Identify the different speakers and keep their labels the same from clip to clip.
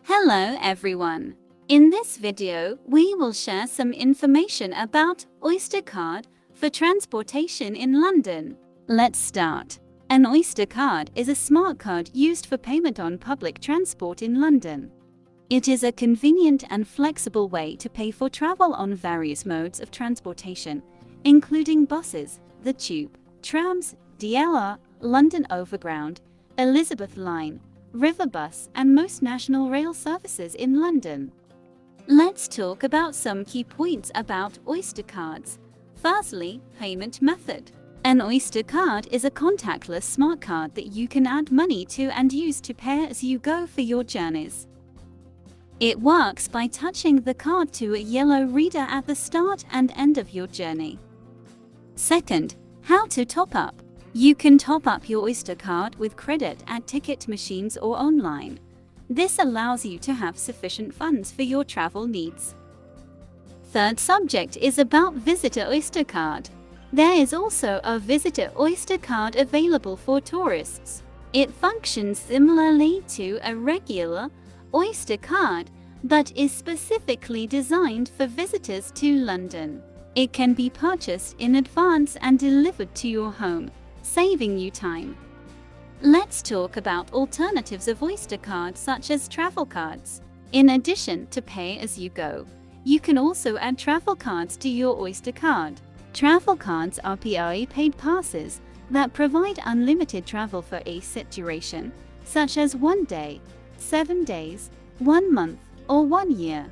Speaker 1: Hello everyone! In this video, we will share some information about Oyster card for transportation in London. Let's start. An Oyster card is a smart card used for payment on public transport in London. It is a convenient and flexible way to pay for travel on various modes of transportation, including buses, the tube, trams, DLR, London Overground, Elizabeth Line, Riverbus, and most national rail services in London. Let's talk about some key points about Oyster cards. Firstly, payment method. An Oyster card is a contactless smart card that you can add money to and use to pay as you go for your journeys. It works by touching the card to a yellow reader at the start and end of your journey. Second, how to top up. You can top up your Oyster card with credit at ticket machines or online. This allows you to have sufficient funds for your travel needs. Third subject is about Visitor Oyster card. There is also a Visitor Oyster card available for tourists. It functions similarly to a regular Oyster card, but is specifically designed for visitors to London. It can be purchased in advance and delivered to your home, saving you time. Let's talk about alternatives of Oyster cards such as travel cards. In addition to pay as you go, you can also add travel cards to your Oyster card. Travel cards are paid passes that provide unlimited travel for a set duration, such as 1 day, 7 days, 1 month, or 1 year.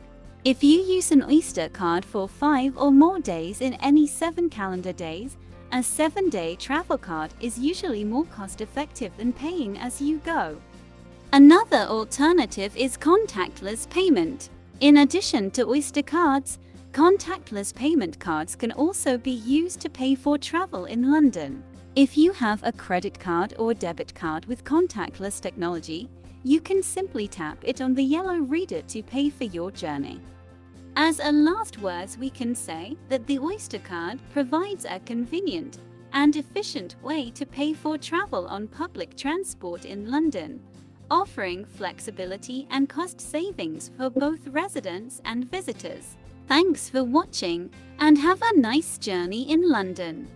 Speaker 1: If you use an Oyster card for 5 or more days in any 7 calendar days, a 7-day travel card is usually more cost-effective than paying as you go. Another alternative is contactless payment. In addition to Oyster cards, contactless payment cards can also be used to pay for travel in London. If you have a credit card or debit card with contactless technology, you can simply tap it on the yellow reader to pay for your journey. As a last words, we can say that the Oyster card provides a convenient and efficient way to pay for travel on public transport in London, offering flexibility and cost savings for both residents and visitors. Thanks for watching and have a nice journey in London.